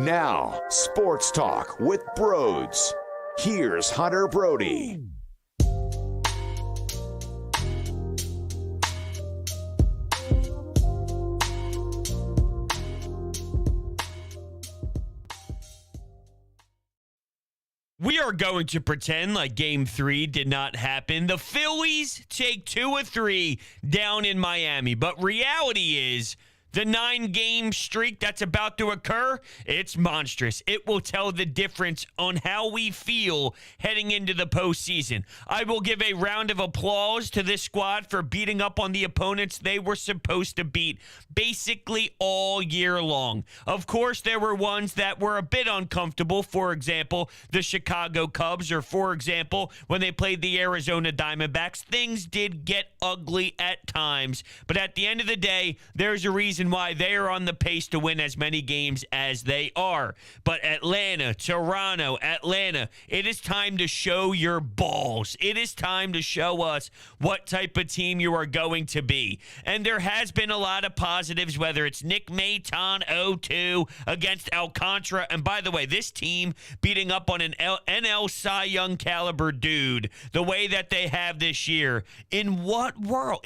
Now, Sports Talk with Broads. Here's Hunter Brody. We are going to pretend like Game 3 did not happen. The Phillies take 2 of 3 down in Miami. But reality is, the 9-game streak that's about to occur, it's monstrous. It will tell the difference on how we feel heading into the postseason. I will give a round of applause to this squad for beating up on the opponents they were supposed to beat basically all year long. Of course, there were ones that were a bit uncomfortable. For example, the Chicago Cubs, or for example, when they played the Arizona Diamondbacks. Things did get ugly at times, but at the end of the day, there's a reason why they are on the pace to win as many games as they are. But Atlanta, Toronto, Atlanta, it is time to show your balls. It is time to show us what type of team you are going to be. And there has been a lot of positives, whether it's Nick Maton 0-2 against Alcantara. And by the way, this team beating up on an NL Cy Young caliber dude the way that they have this year. In what world?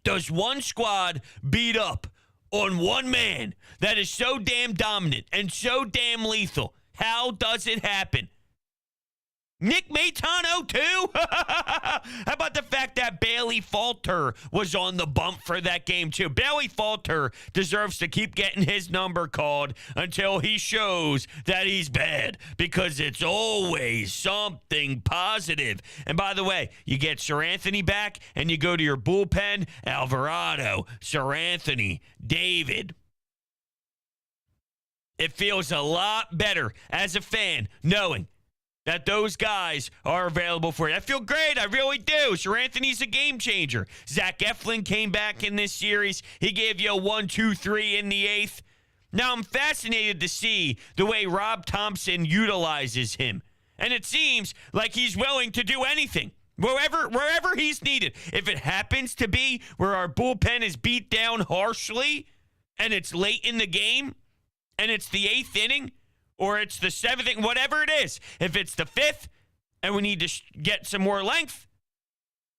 Does one squad beat up on one man that is so damn dominant and so damn lethal? How does it happen? Nick Maton 0-2? How about the fact that Bailey Falter was on the bump for that game too? Bailey Falter deserves to keep getting his number called until he shows that he's bad, because it's always something positive. And by the way, you get Sir Anthony back and you go to your bullpen, Alvarado, Sir Anthony, David. It feels a lot better as a fan knowing that those guys are available for you. I feel great. I really do. Sir Anthony's a game changer. Zach Eflin came back in this series. He gave you a 1-2-3 in the 8th. Now I'm fascinated to see the way Rob Thompson utilizes him. And it seems like he's willing to do anything, wherever he's needed. If it happens to be where our bullpen is beat down harshly and it's late in the game and it's the 8th inning, or it's the 7th inning, whatever it is. If it's the 5th and we need to get some more length,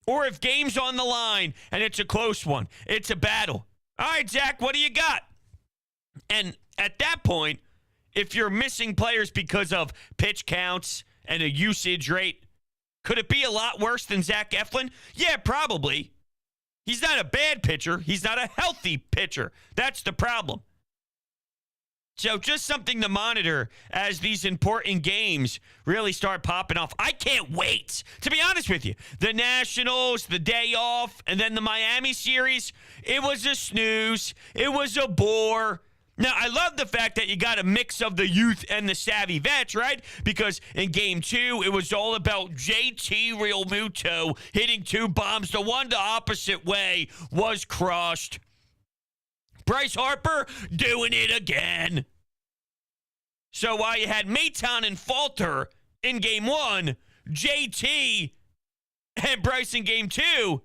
or if game's on the line and it's a close one, it's a battle. All right, Zach, what do you got? And at that point, if you're missing players because of pitch counts and a usage rate, could it be a lot worse than Zach Eflin? Yeah, probably. He's not a bad pitcher. He's not a healthy pitcher. That's the problem. So just something to monitor as these important games really start popping off. I can't wait, to be honest with you. The Nationals, the day off, and then the Miami series, it was a snooze. It was a bore. Now, I love the fact that you got a mix of the youth and the savvy vets, right? Because in Game 2, it was all about JT Realmuto hitting 2 bombs. The one the opposite way was crushed. Bryce Harper doing it again. So while you had Maton and Falter in Game 1, JT and Bryce in Game 2,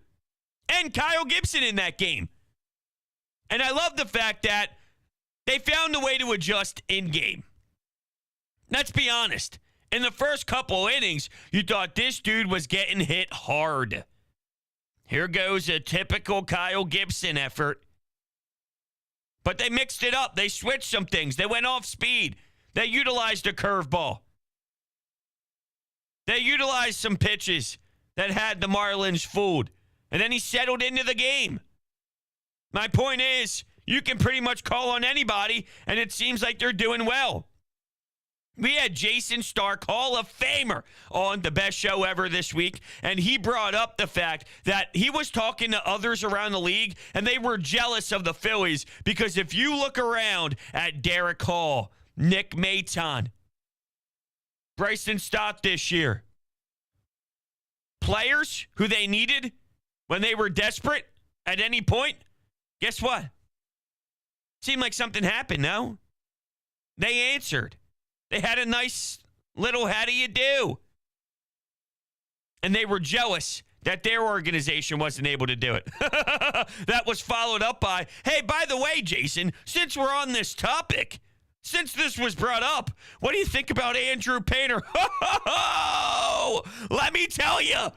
and Kyle Gibson in that game. And I love the fact that they found a way to adjust in game. Let's be honest. In the first couple innings, you thought this dude was getting hit hard. Here goes a typical Kyle Gibson effort. But they mixed it up. They switched some things. They went off speed. They utilized a curveball. They utilized some pitches that had the Marlins fooled. And then he settled into the game. My point is, you can pretty much call on anybody, and it seems like they're doing well. We had Jason Stark, Hall of Famer, on the best show ever this week, and he brought up the fact that he was talking to others around the league, and they were jealous of the Phillies because if you look around at Derek Hall, Nick Maton, Bryson Stott this year, players who they needed when they were desperate at any point, guess what? Seemed like something happened, no? They answered. They had a nice little how do you do? And they were jealous that their organization wasn't able to do it. That was followed up by, hey, by the way, Jason, since we're on this topic, since this was brought up, what do you think about Andrew Painter? Let me tell you.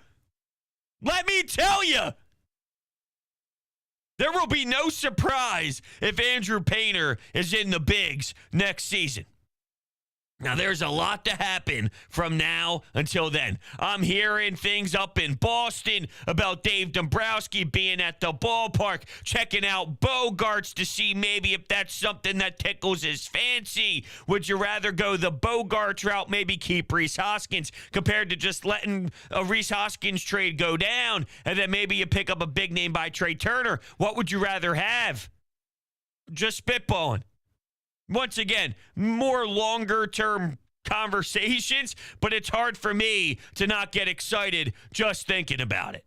There will be no surprise if Andrew Painter is in the bigs next season. Now, there's a lot to happen from now until then. I'm hearing things up in Boston about Dave Dombrowski being at the ballpark, checking out Bogarts to see maybe if that's something that tickles his fancy. Would you rather go the Bogarts route, maybe keep Rhys Hoskins, compared to just letting a Rhys Hoskins trade go down, and then maybe you pick up a big name by Trey Turner? What would you rather have? Just spitballing. Once again, more longer-term conversations, but it's hard for me to not get excited just thinking about it.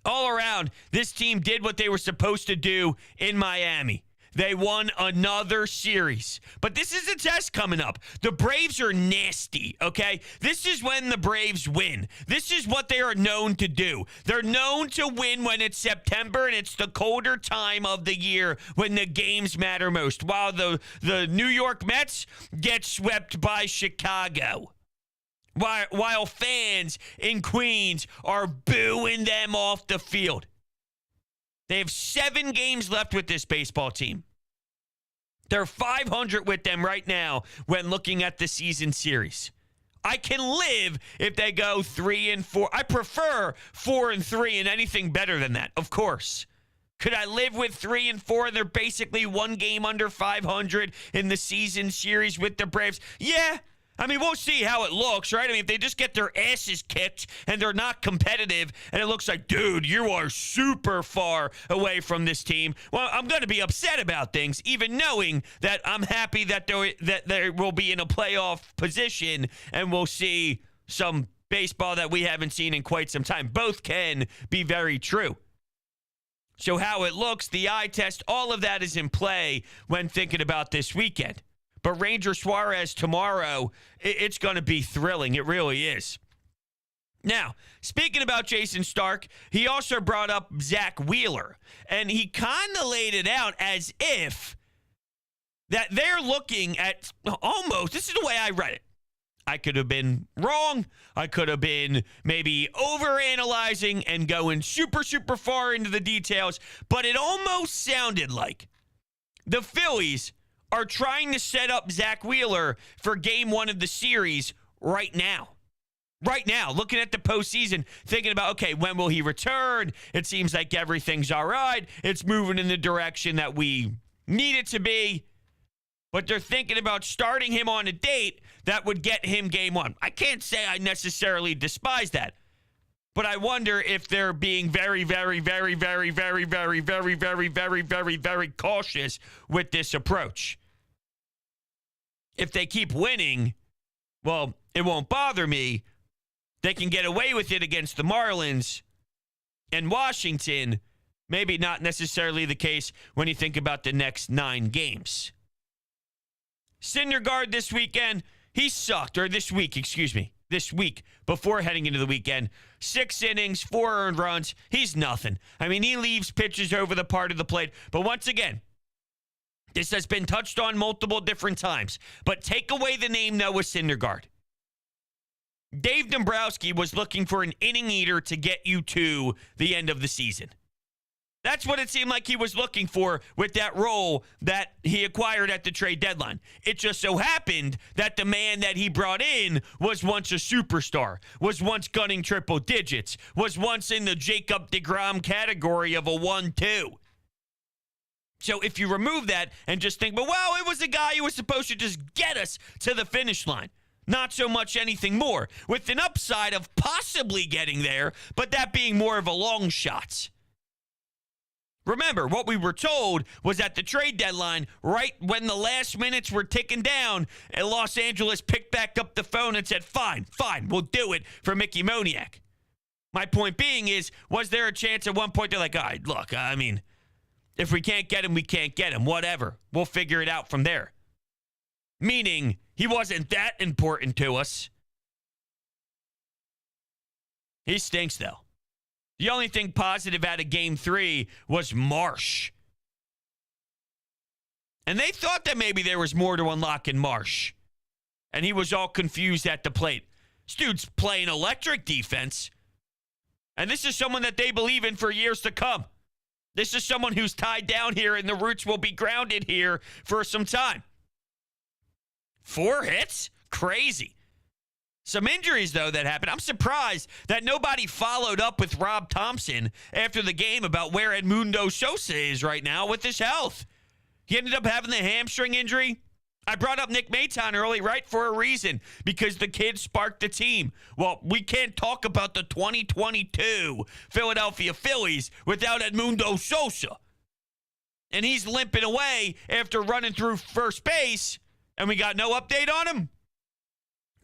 All around, this team did what they were supposed to do in Miami. They won another series. But this is a test coming up. The Braves are nasty, okay? This is when the Braves win. This is what they are known to do. They're known to win when it's September and it's the colder time of the year when the games matter most, while the New York Mets get swept by Chicago. While fans in Queens are booing them off the field. They have 7 games left with this baseball team. They're 500 with them right now when looking at the season series. I can live if they go 3-4. I prefer 4-3 and anything better than that, of course. Could I live with 3-4 and they're basically 1 game under 500 in the season series with the Braves? Yeah. I mean, we'll see how it looks, right? I mean, if they just get their asses kicked and they're not competitive and it looks like, dude, you are super far away from this team, well, I'm going to be upset about things, even knowing that I'm happy that they will be in a playoff position and we'll see some baseball that we haven't seen in quite some time. Both can be very true. So how it looks, the eye test, all of that is in play when thinking about this weekend. But Ranger Suarez tomorrow, it's going to be thrilling. It really is. Now, speaking about Jason Stark, he also brought up Zach Wheeler. And he kind of laid it out as if that they're looking at almost, this is the way I read it. I could have been wrong. I could have been maybe overanalyzing and going super, super far into the details. But it almost sounded like the Phillies are trying to set up Zach Wheeler for game 1 of the series right now. Right now, looking at the postseason, thinking about, okay, when will he return? It seems like everything's all right. It's moving in the direction that we need it to be. But they're thinking about starting him on a date that would get him game 1. I can't say I necessarily despise that. But I wonder if they're being very, very, very, very, very, very, very, very, very, very, very cautious with this approach. If they keep winning, well, it won't bother me. They can get away with it against the Marlins and Washington. Maybe not necessarily the case when you think about the next 9 games. Syndergaard this weekend, he sucked. Or this week before heading into the weekend. 6 innings, 4 earned runs. He's nothing. I mean, he leaves pitches over the part of the plate. But once again, this has been touched on multiple different times. But take away the name Noah Syndergaard. Dave Dombrowski was looking for an inning eater to get you to the end of the season. That's what it seemed like he was looking for with that role that he acquired at the trade deadline. It just so happened that the man that he brought in was once a superstar, was once gunning triple digits, was once in the Jacob deGrom category of a 1-2. So if you remove that and just think, well, it was a guy who was supposed to just get us to the finish line. Not so much anything more, with an upside of possibly getting there, but that being more of a long shot. Remember, what we were told was at the trade deadline, right when the last minutes were ticking down, and Los Angeles picked back up the phone and said, fine, we'll do it for Mickey Moniak. My point being is, was there a chance at one point they're like, all right, look, I mean, if we can't get him, we can't get him. Whatever. We'll figure it out from there. Meaning, he wasn't that important to us. He stinks, though. The only thing positive out of Game 3 was Marsh. And they thought that maybe there was more to unlock in Marsh. And he was all confused at the plate. This dude's playing electric defense. And this is someone that they believe in for years to come. This is someone who's tied down here, and the roots will be grounded here for some time. 4 hits? Crazy. Some injuries, though, that happened. I'm surprised that nobody followed up with Rob Thompson after the game about where Edmundo Sosa is right now with his health. He ended up having the hamstring injury. I brought up Nick Maton early, right, for a reason, because the kid sparked the team. Well, we can't talk about the 2022 Philadelphia Phillies without Edmundo Sosa. And he's limping away after running through first base, and we got no update on him.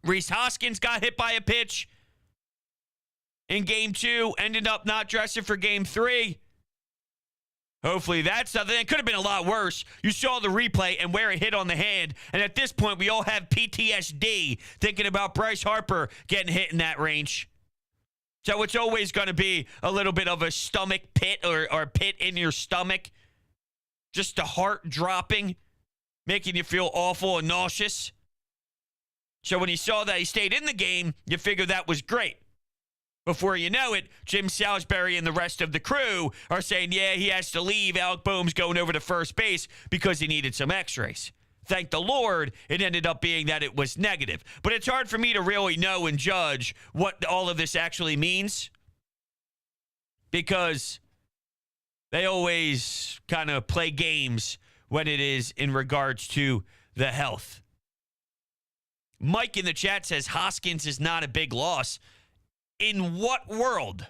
Rhys Hoskins got hit by a pitch in Game 2, ended up not dressing for Game 3. Hopefully that's something. It could have been a lot worse. You saw the replay and where it hit on the hand. And at this point, we all have PTSD thinking about Bryce Harper getting hit in that range. So it's always going to be a little bit of a stomach pit or pit in your stomach. Just the heart dropping, making you feel awful and nauseous. So when you saw that he stayed in the game, you figure that was great. Before you know it, Jim Salisbury and the rest of the crew are saying, yeah, he has to leave. Alec Boehm's going over to first base because he needed some x-rays. Thank the Lord, it ended up being that it was negative. But it's hard for me to really know and judge what all of this actually means, because they always kind of play games when it is in regards to the health. Mike in the chat says Hoskins is not a big loss. In what world?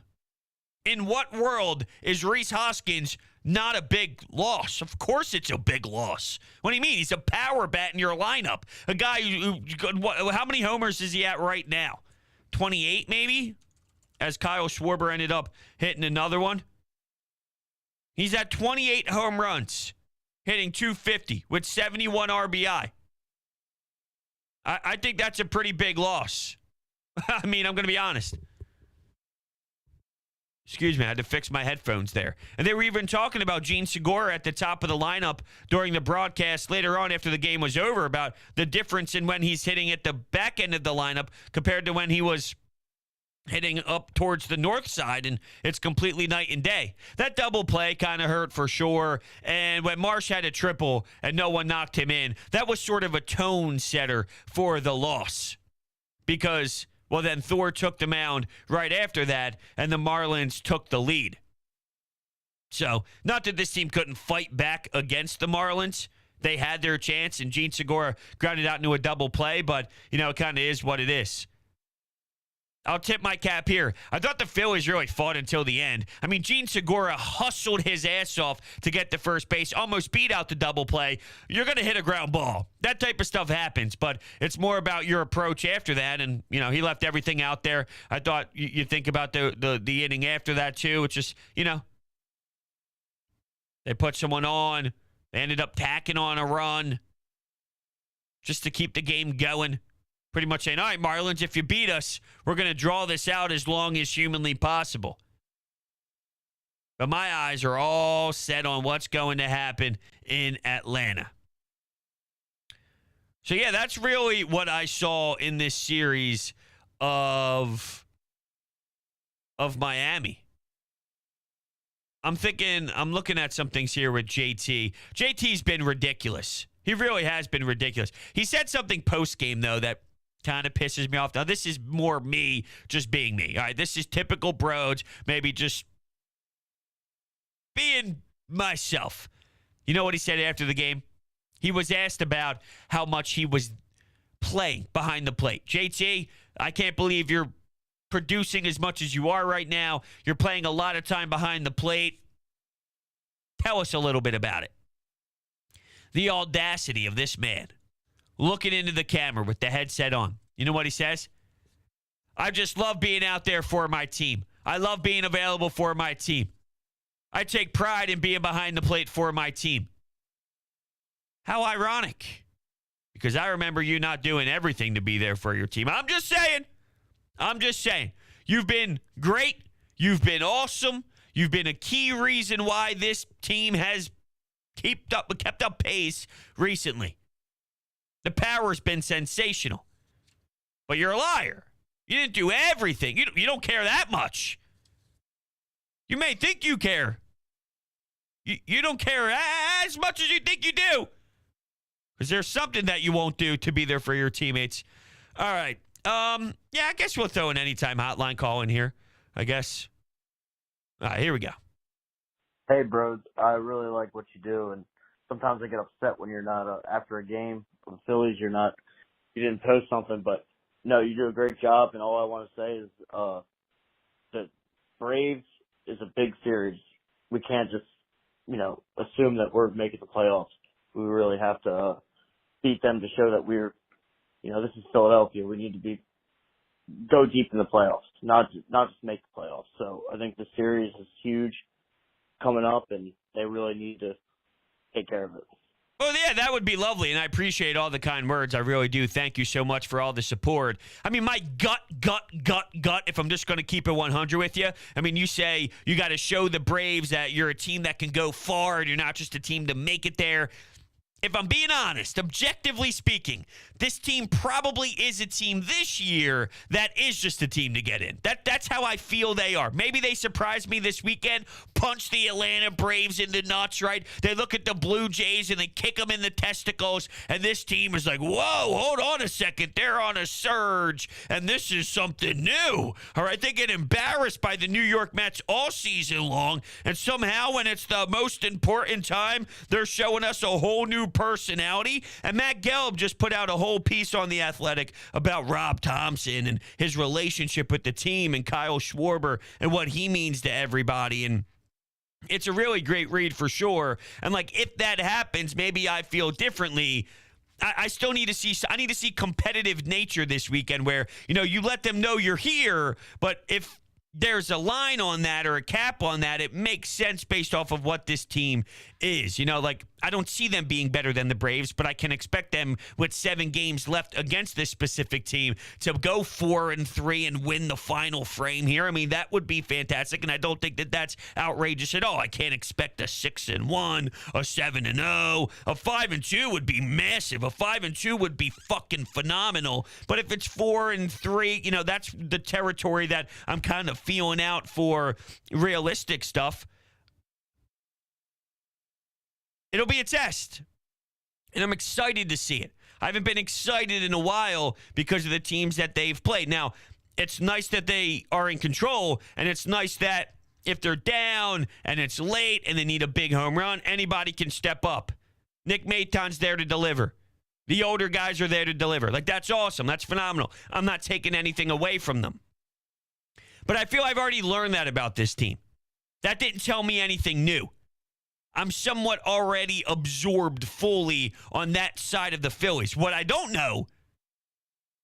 In what world is Rhys Hoskins not a big loss? Of course it's a big loss. What do you mean? He's a power bat in your lineup. A guy who how many homers is he at right now? 28 maybe? As Kyle Schwarber ended up hitting another one. He's at 28 home runs, hitting .250 with 71 RBI. I think that's a pretty big loss. I mean, I'm going to be honest. Excuse me, I had to fix my headphones there. And they were even talking about Gene Segura at the top of the lineup during the broadcast later on after the game was over about the difference in when he's hitting at the back end of the lineup compared to when he was hitting up towards the north side, and it's completely night and day. That double play kind of hurt for sure, and when Marsh had a triple and no one knocked him in, that was sort of a tone setter for the loss. Because, well, then Thor took the mound right after that, and the Marlins took the lead. So, not that this team couldn't fight back against the Marlins. They had their chance, and Gene Segura grounded out into a double play, but, you know, it kind of is what it is. I'll tip my cap here. I thought the Phillies really fought until the end. I mean, Gene Segura hustled his ass off to get to first base, almost beat out the double play. You're going to hit a ground ball. That type of stuff happens, but it's more about your approach after that. And, you know, he left everything out there. I thought you think about the inning after that, too. It's just, you know, they put someone on. They ended up tacking on a run just to keep the game going. Pretty much saying, all right, Marlins, if you beat us, we're going to draw this out as long as humanly possible. But my eyes are all set on what's going to happen in Atlanta. So, yeah, that's really what I saw in this series of Miami. I'm looking at some things here with JT. JT's been ridiculous. He really has been ridiculous. He said something post-game, though, that kind of pisses me off. Now, this is more me just being me. All right, this is typical Broads, maybe just being myself. You know what he said after the game? He was asked about how much he was playing behind the plate. JT, I can't believe you're producing as much as you are right now. You're playing a lot of time behind the plate. Tell us a little bit about it. The audacity of this man looking into the camera with the headset on. You know what he says? I just love being out there for my team. I love being available for my team. I take pride in being behind the plate for my team. How ironic. Because I remember you not doing everything to be there for your team. I'm just saying. You've been great. You've been awesome. You've been a key reason why this team has kept up pace recently. The power's been sensational. But you're a liar. You didn't do everything. You don't care that much. You may think you care. You don't care as much as you think you do. Because there's something that you won't do to be there for your teammates. All right. Yeah, I guess we'll throw an anytime hotline call in here. I guess. All right, here we go. Hey, bros. I really like what you do, and sometimes I get upset when you're not after a game for the Phillies. You didn't post something, but no, you do a great job. And all I want to say is the Braves is a big series. We can't just assume that we're making the playoffs. We really have to beat them to show that we're, this is Philadelphia. We need to go deep in the playoffs, not just make the playoffs. So I think the series is huge coming up, and they really need to take care of it. Oh, yeah, that would be lovely, and I appreciate all the kind words. I really do. Thank you so much for all the support. I mean, my gut, if I'm just going to keep it 100 with you, I mean, you say you got to show the Braves that you're a team that can go far and you're not just a team to make it there. If I'm being honest, objectively speaking, this team probably is a team this year that is just a team to get in. That's how I feel they are. Maybe they surprised me this weekend, punch the Atlanta Braves in the nuts, right? They look at the Blue Jays and they kick them in the testicles, and this team is like, whoa, hold on a second. They're on a surge, and this is something new. All right, they get embarrassed by the New York Mets all season long, and somehow when it's the most important time, they're showing us a whole new personality. And Matt Gelb just put out a whole piece on The Athletic about Rob Thompson and his relationship with the team and Kyle Schwarber and what he means to everybody. And it's a really great read for sure. And if that happens, maybe I feel differently. I still need to see competitive nature this weekend where, you let them know you're here, but if there's a line on that or a cap on that, it makes sense based off of what this team is. I don't see them being better than the Braves, but I can expect them with 7 games left against this specific team to go 4-3 and win the final frame here. I mean, that would be fantastic, and I don't think that that's outrageous at all. I can't expect a 6-1, a 7-0, a 5-2 would be massive. A 5-2 would be fucking phenomenal. But if it's 4-3, that's the territory that I'm kind of feeling out for realistic stuff. It'll be a test, and I'm excited to see it. I haven't been excited in a while because of the teams that they've played. Now, it's nice that they are in control, and it's nice that if they're down and it's late and they need a big home run, anybody can step up. Nick Maton's there to deliver. The older guys are there to deliver. That's awesome. That's phenomenal. I'm not taking anything away from them. But I feel I've already learned that about this team. That didn't tell me anything new. I'm somewhat already absorbed fully on that side of the Phillies. What I don't know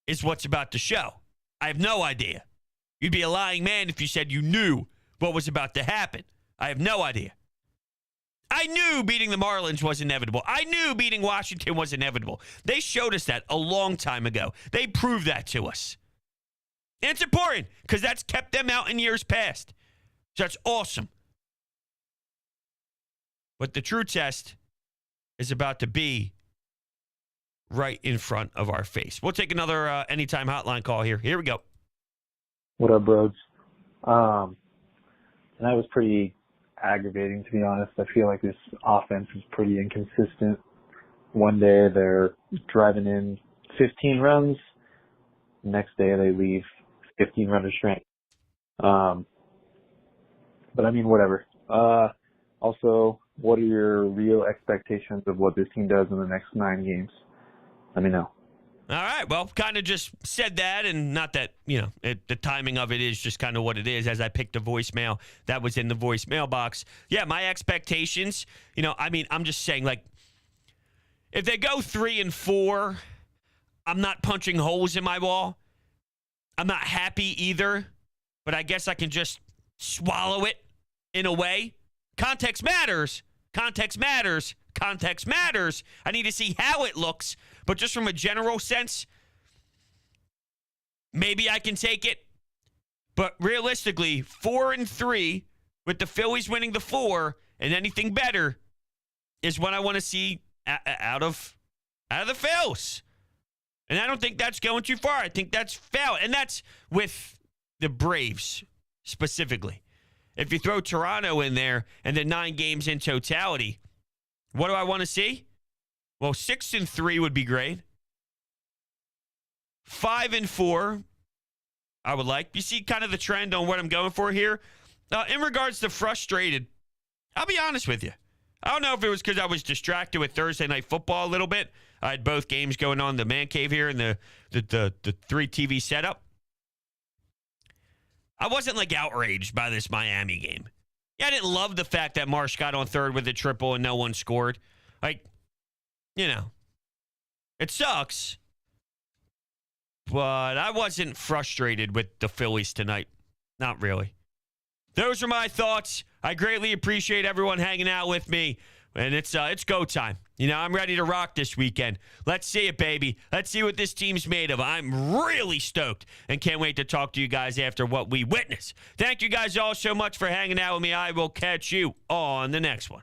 is what's about to show. I have no idea. You'd be a lying man if you said you knew what was about to happen. I have no idea. I knew beating the Marlins was inevitable. I knew beating Washington was inevitable. They showed us that a long time ago. They proved that to us. And it's important because that's kept them out in years past. So that's awesome. But the true test is about to be right in front of our face. We'll take another anytime hotline call here. Here we go. What up, bros? And that was pretty aggravating, to be honest. I feel like this offense is pretty inconsistent. One day they're driving in 15 runs. Next day they leave 15 runners straight. But I mean, whatever. Also, what are your real expectations of what this team does in the next 9 games? Let me know. All right. Well, kind of just said that, and not that, the timing of it is just kind of what it is. As I picked a voicemail that was in the voicemail box. Yeah, my expectations, I'm just saying, if they go 3-4, I'm not punching holes in my wall. I'm not happy either, but I guess I can just swallow it in a way. Context matters. Context matters. Context matters. I need to see how it looks, but just from a general sense, maybe I can take it. But realistically, 4-3 with the Phillies winning the 4, and anything better is what I want to see out of the Phils. And I don't think that's going too far. I think that's foul. And that's with the Braves specifically. If you throw Toronto in there and then 9 games in totality, what do I want to see? Well, 6-3 would be great. 5-4, I would like. You see kind of the trend on what I'm going for here? In regards to frustrated, I'll be honest with you. I don't know if it was because I was distracted with Thursday Night Football a little bit. I had both games going on, the man cave here and the 3 TV setup. I wasn't like outraged by this Miami game. Yeah, I didn't love the fact that Marsh got on third with a triple and no one scored. Like, you know, it sucks. But I wasn't frustrated with the Phillies tonight. Not really. Those are my thoughts. I greatly appreciate everyone hanging out with me. And it's go time. You know, I'm ready to rock this weekend. Let's see it, baby. Let's see what this team's made of. I'm really stoked and can't wait to talk to you guys after what we witness. Thank you guys all so much for hanging out with me. I will catch you on the next one.